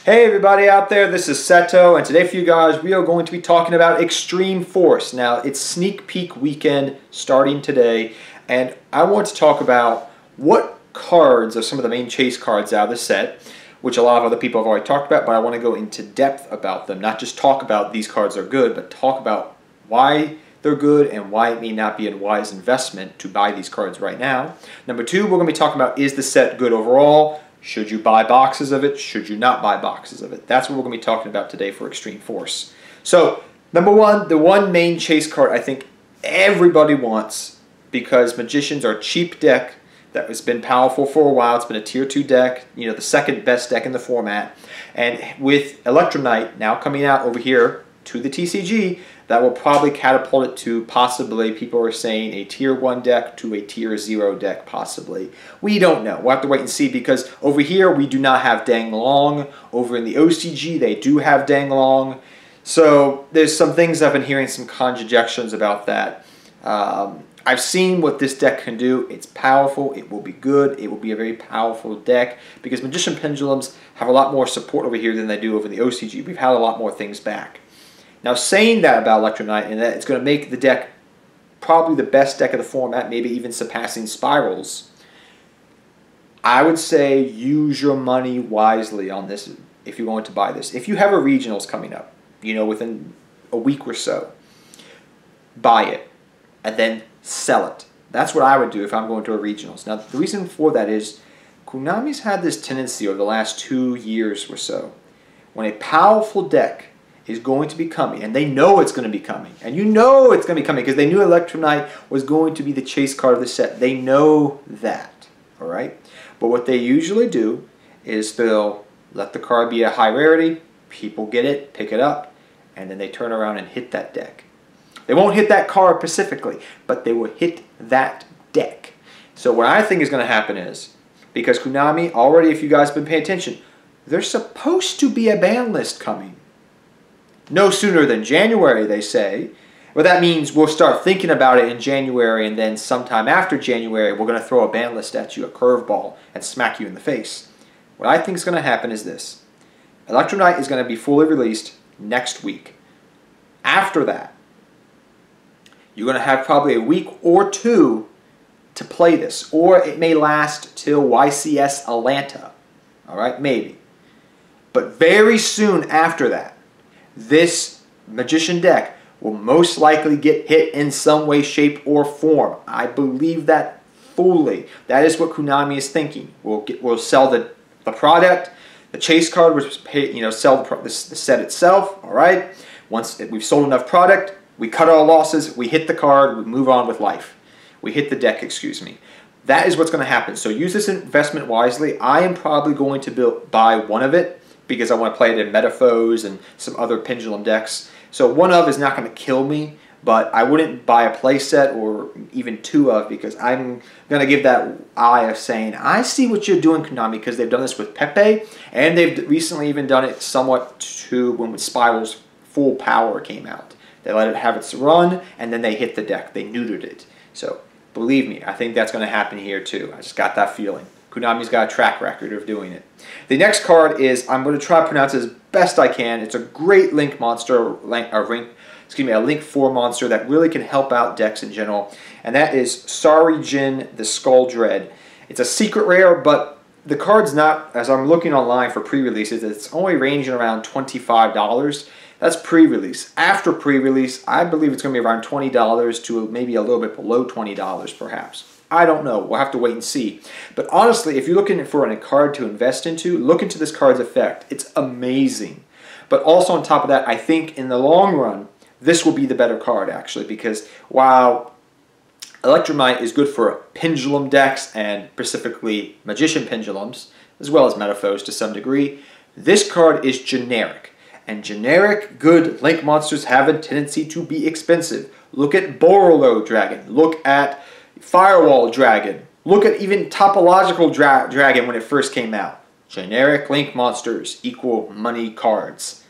Hey everybody out there, this is Seto, and today for you guys we are going to be talking about Extreme Force. Now it's sneak peek weekend starting today, and I want to talk about what cards are some of the main chase cards out of the set, which a lot of other people have already talked about, but I want to go into depth about them. Not just talk about these cards are good, but talk about why they're good and why it may not be a wise investment to buy these cards right now. Number two, we're going to be talking about, is the set good overall? Should you buy boxes of it? Should you not buy boxes of it? That's what we're going to be talking about today for Extreme Force. So, number one, the one main chase card I think everybody wants, because Magicians are a cheap deck that has been powerful for a while. It's been a tier 2 deck, you know, the second best deck in the format. And with Electronite now coming out over here to the TCG, that will probably catapult it to possibly, people are saying, a tier 1 deck to a tier 0 deck possibly. We don't know. We'll have to wait and see, because over here we do not have Dang Long. Over in the OCG they do have Dang Long. So there's some things I've been hearing, some conjectures about that. I've seen what this deck can do. It's powerful. It will be good. It will be a very powerful deck, because Magician Pendulums have a lot more support over here than they do over the OCG. We've had a lot more things back. Now, saying that about Electronite, and that it's going to make the deck probably the best deck of the format, maybe even surpassing Spirals, I would say use your money wisely on this if you're going to buy this. If you have a regionals coming up, you know, within a week or so, buy it and then sell it. That's what I would do if I'm going to a regionals. Now, the reason for that is Konami's had this tendency over the last 2 years or so, when a powerful deck is going to be coming, and they know it's going to be coming, and you know it's going to be coming because they knew Electronite was going to be the chase card of the set. They know that, all right? But what they usually do is they'll let the card be a high rarity, people get it, pick it up, and then they turn around and hit that deck. They won't hit that card specifically, but they will hit that deck. So what I think is going to happen is, because Konami already, if you guys have been paying attention, there's supposed to be a ban list coming. No sooner than January, they say. Well, that means we'll start thinking about it in January, and then sometime after January, we're going to throw a ban list at you, a curveball, and smack you in the face. What I think is going to happen is this. Electronite is going to be fully released next week. After that, you're going to have probably a week or two to play this, or it may last till YCS Atlanta. All right, maybe. But very soon after that, this Magician deck will most likely get hit in some way, shape, or form. I believe that fully. That is what Konami is thinking. We'll sell the product, the chase card, which pay, you know, sell the set itself. All right. Once we've sold enough product, we cut our losses, we hit the card, we move on with life. We hit the deck, excuse me. That is what's going to happen. So use this investment wisely. I am probably going to buy one of it, because I want to play it in Metaphors and some other Pendulum decks. So one of is not going to kill me, but I wouldn't buy a play set or even two of, because I'm going to give that eye of saying, I see what you're doing, Konami, because they've done this with Pepe, and they've recently even done it somewhat to when Spiral's Full Power came out. They let it have its run, and then they hit the deck. They neutered it. So believe me, I think that's going to happen here too. I just got that feeling. Konami's got a track record of doing it. The next card is, I'm going to try to pronounce it as best I can. It's a great link monster, a link 4 monster that really can help out decks in general, and that is Sorry Jin, the Skull Dread. It's a secret rare, but the card's not, as I'm looking online for pre-releases, it's only ranging around $25. That's pre-release. After pre-release, I believe it's going to be around $20 to maybe a little bit below $20 perhaps. I don't know. We'll have to wait and see. But honestly, if you're looking for a card to invest into, look into this card's effect. It's amazing. But also on top of that, I think in the long run, this will be the better card actually, because while Electronite is good for Pendulum decks and specifically Magician Pendulums, as well as Metaphors to some degree, this card is generic. And generic good link monsters have a tendency to be expensive. Look at Borolo Dragon. Look at Firewall Dragon. Look at even Topological Dragon when it first came out. Generic link monsters equal money cards.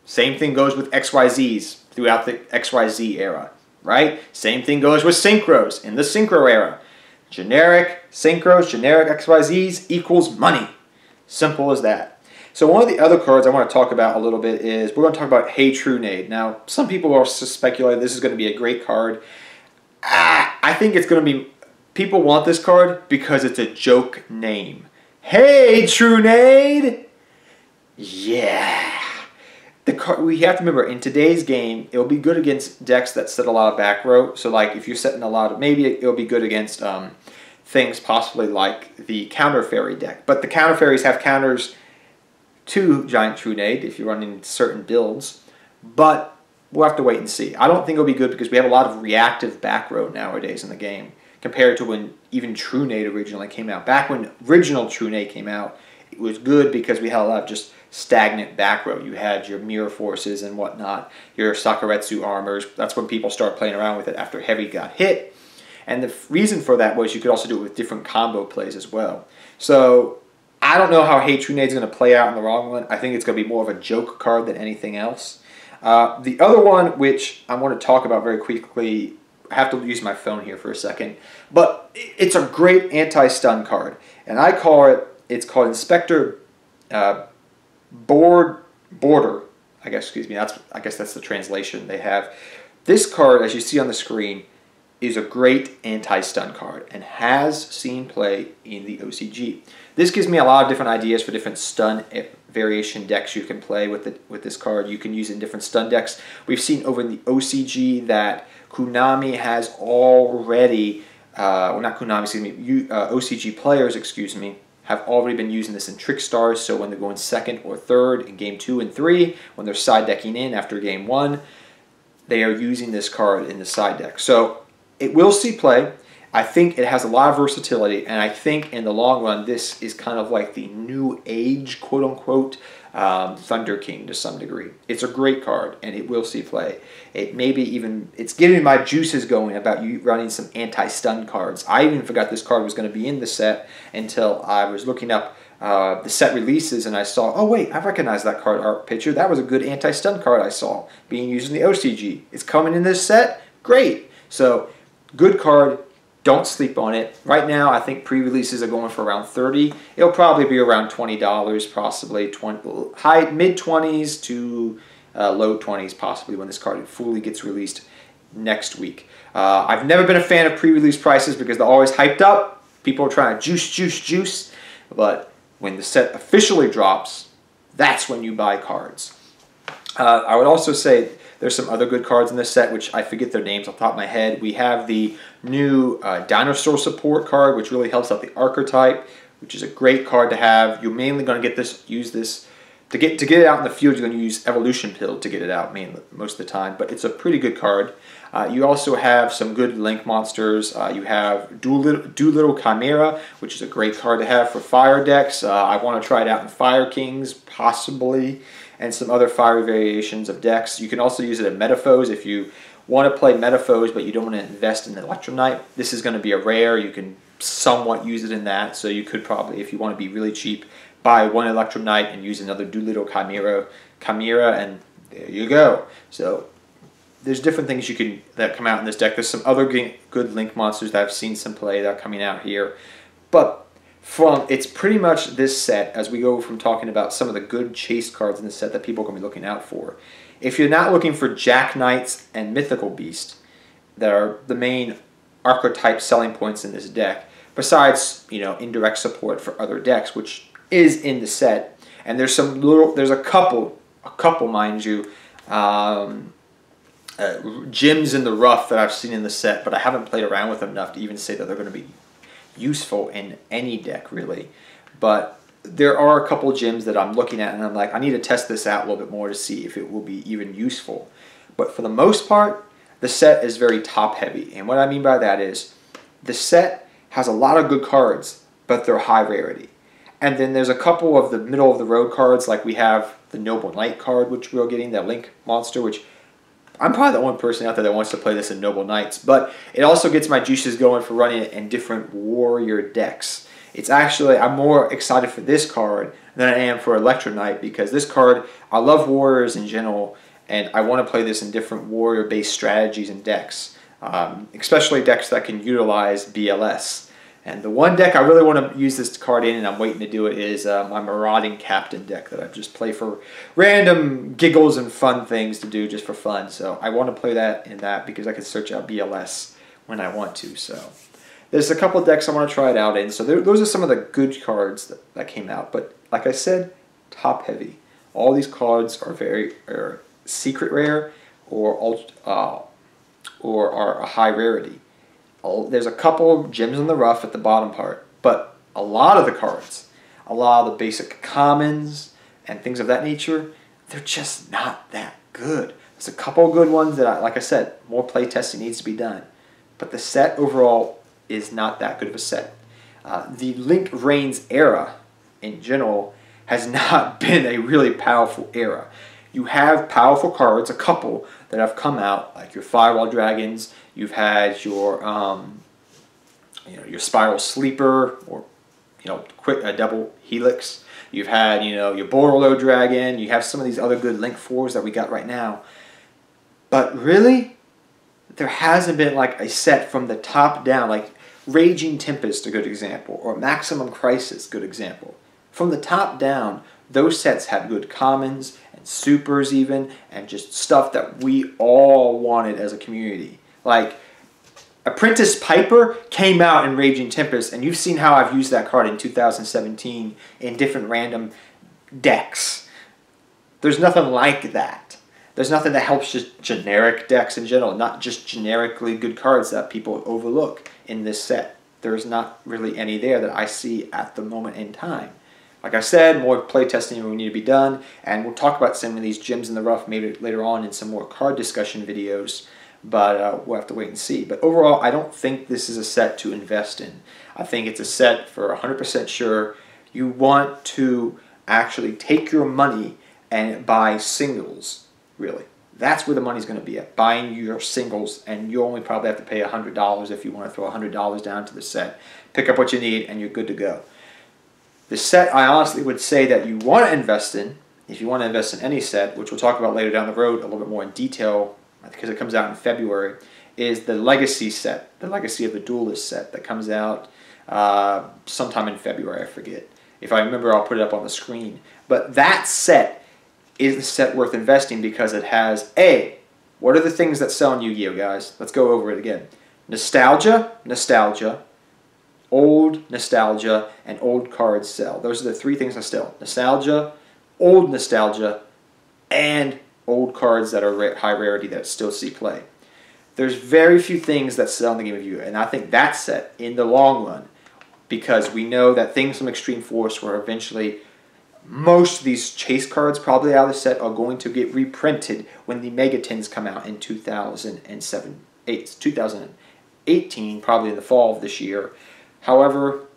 Same thing goes with XYZs throughout the XYZ era, right? Same thing goes with Synchros in the Synchro era. Generic Synchros, generic XYZs equals money. Simple as that. So one of the other cards I want to talk about a little bit is we're going to talk about Hey True Nade. Now, some people are speculating this is going to be a great card. I think it's going to be, people want this card because it's a joke name. Hey True Nade! Yeah. The card, we have to remember, in today's game, it'll be good against decks that set a lot of back row. So like if you're setting a lot of, maybe it'll be good against things possibly like the counter fairy deck. But the counter fairies have counters to Giant True Nade if you're running certain builds. But we'll have to wait and see. I don't think it'll be good because we have a lot of reactive back row nowadays in the game compared to when even True Nade originally came out. Back when original True Nade came out, it was good because we had a lot of just stagnant back row. You had your Mirror Forces and whatnot, your Sakuretsu armors. That's when people started playing around with it after Heavy got hit. And the reason for that was you could also do it with different combo plays as well. So I don't know how Hey True Nade is going to play out in the long run. I think it's going to be more of a joke card than anything else. The other one, which I want to talk about very quickly, I have to use my phone here for a second, but it's a great anti-stun card. And I call it, it's called Inspector Border, I guess, excuse me, I guess that's the translation they have. This card, as you see on the screen, is a great anti-stun card and has seen play in the OCG. This gives me a lot of different ideas for different stun variation decks you can play with this card. You can use it in different stun decks. We've seen over in the OCG that Konami has already, well not Konami, excuse me, OCG players, excuse me, have already been using this in Trick Stars, so when they're going second or third in game 2 and 3, when they're side decking in after game 1, they are using this card in the side deck. So it will see play. I think it has a lot of versatility, and I think in the long run, this is kind of like the new age, quote-unquote, Thunder King to some degree. It's a great card, and it will see play. It maybe even, it's getting my juices going about you running some anti-stun cards. I even forgot this card was going to be in the set until I was looking up the set releases, and I saw, oh wait, I recognize that card art picture. That was a good anti-stun card I saw being used in the OCG. It's coming in this set? Great. So, good card. Don't sleep on it. Right now, I think pre-releases are going for around $30. It'll probably be around $20, possibly mid-20s to low 20s, possibly when this card fully gets released next week. I've never been a fan of pre-release prices because they're always hyped up. People are trying to juice. But when the set officially drops, that's when you buy cards. I would also say there's some other good cards in this set, which I forget their names off the top of my head. We have the new Dinosaur Support card, which really helps out the archetype, which is a great card to have. You're mainly going to use this to get it out in the field. You're going to use Evolution Pill to get it out most of the time, but it's a pretty good card. You also have some good Link monsters. You have Doolittle Chimera, which is a great card to have for fire decks. I want to try it out in Fire Kings, possibly, and some other fiery variations of decks. You can also use it in Metaphors if you want to play Metaphors but you don't want to invest in the Electrolyte. This is going to be a rare. You can somewhat use it in that, so you could probably, if you want to be really cheap, buy one Electrolyte and use another Doolittle Chimera, and there you go. So there's different things that come out in this deck. There's some other good Link monsters that I've seen some play that are coming out here, but it's pretty much this set, as we go from talking about some of the good chase cards in the set that people are going to be looking out for. If you're not looking for Jack Knights and Mythical Beast, that are the main archetype selling points in this deck, besides, indirect support for other decks, which is in the set, and there's a couple, mind you, gems in the rough that I've seen in the set, but I haven't played around with them enough to even say that they're going to be useful in any deck, really. But there are a couple gems that I'm looking at and I'm like, I need to test this out a little bit more to see if it will be even useful. But for the most part, the set is very top heavy, and what I mean by that is the set has a lot of good cards, but they're high rarity. And then there's a couple of the middle of the road cards, like we have the Noble Knight card, which we're getting, that Link monster, which I'm probably the only person out there that wants to play this in Noble Knights, but it also gets my juices going for running it in different warrior decks. It's actually, I'm more excited for this card than I am for Electrolyte, because this card, I love warriors in general, and I want to play this in different warrior-based strategies and decks, especially decks that can utilize BLS. And the one deck I really want to use this card in, and I'm waiting to do it, is my Marauding Captain deck that I just play for random giggles and fun things to do just for fun. So I want to play that in that because I can search out BLS when I want to. So there's a couple of decks I want to try it out in. So those are some of the good cards that came out. But like I said, top heavy. All these cards are secret rare or are a high rarity. There's a couple gems in the rough at the bottom part, but a lot of the cards, a lot of the basic commons and things of that nature, they're just not that good. There's a couple good ones that, like I said, more play testing needs to be done. But the set overall is not that good of a set. The Link Reigns era, in general, has not been a really powerful era. You have powerful cards, a couple, that have come out, like your Firewall Dragons. You've had your, your Spiral Sleeper, or a double Helix. You've had, your Borolo Dragon. You have some of these other good Link 4s that we got right now. But really, there hasn't been like a set from the top down, like Raging Tempest, a good example, or Maximum Crisis, good example. From the top down, those sets had good commons and supers even, and just stuff that we all wanted as a community. Like, Apprentice Piper came out in Raging Tempest, and you've seen how I've used that card in 2017 in different random decks. There's nothing like that. There's nothing that helps just generic decks in general, not just generically good cards that people overlook in this set. There's not really any there that I see at the moment in time. Like I said, more play testing will need to be done, and we'll talk about some of these gems in the rough maybe later on in some more card discussion videos, but we'll have to wait and see. But overall, I don't think this is a set to invest in. I think it's a set for 100% sure. You want to actually take your money and buy singles, really. That's where the money's going to be at, buying your singles, and you only probably have to pay $100 if you want to throw $100 down to the set. Pick up what you need, and you're good to go. The set I honestly would say that you want to invest in, if you want to invest in any set, which we'll talk about later down the road a little bit more in detail because it comes out in February, is the Legacy set, the Legacy of the Duelist set that comes out sometime in February, I forget. If I remember, I'll put it up on the screen. But that set is the set worth investing because it has, what are the things that sell in Yu-Gi-Oh, guys? Let's go over it again. Nostalgia, old nostalgia, and old cards sell. Those are the three things that sell. Nostalgia, old nostalgia, and old cards that are high rarity that still see play. There's very few things that sell in the game of Yu-Gi-Oh, and I think that set in the long run, because we know that things from Extreme Force were eventually, most of these chase cards probably out of the set are going to get reprinted when the Megatins come out in 2018, probably in the fall of this year. However,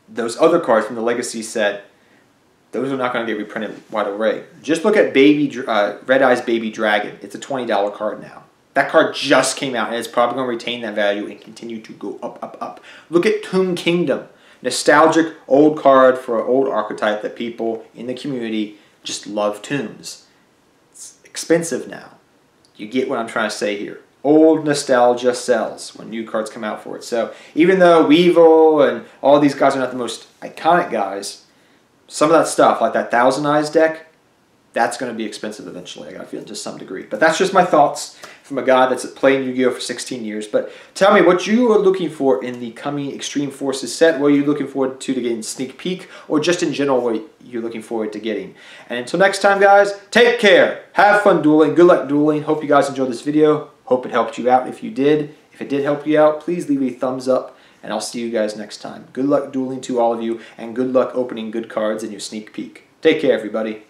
those other cards from the Legacy set, those are not going to get reprinted right away. Just look at Red Eye's Baby Dragon. It's a $20 card now. That card just came out, and it's probably going to retain that value and continue to go up, up, up. Look at Tomb Kingdom. Nostalgic old card for an old archetype that people in the community just love tombs. It's expensive now. You get what I'm trying to say here. Old nostalgia sells when new cards come out for it. So even though Weevil and all these guys are not the most iconic guys, some of that stuff, like that Thousand Eyes deck, that's going to be expensive eventually, I got a feeling, to some degree. But that's just my thoughts from a guy that's playing Yu-Gi-Oh! For 16 years. But tell me what you are looking for in the coming Extreme Forces set. What are you looking forward to getting sneak peek, or just in general what you're looking forward to getting. And until next time, guys, take care. Have fun dueling. Good luck dueling. Hope you guys enjoyed this video. Hope it helped you out. If you did, if it did help you out, please leave a thumbs up, and I'll see you guys next time. Good luck dueling to all of you, and good luck opening good cards in your sneak peek. Take care, everybody.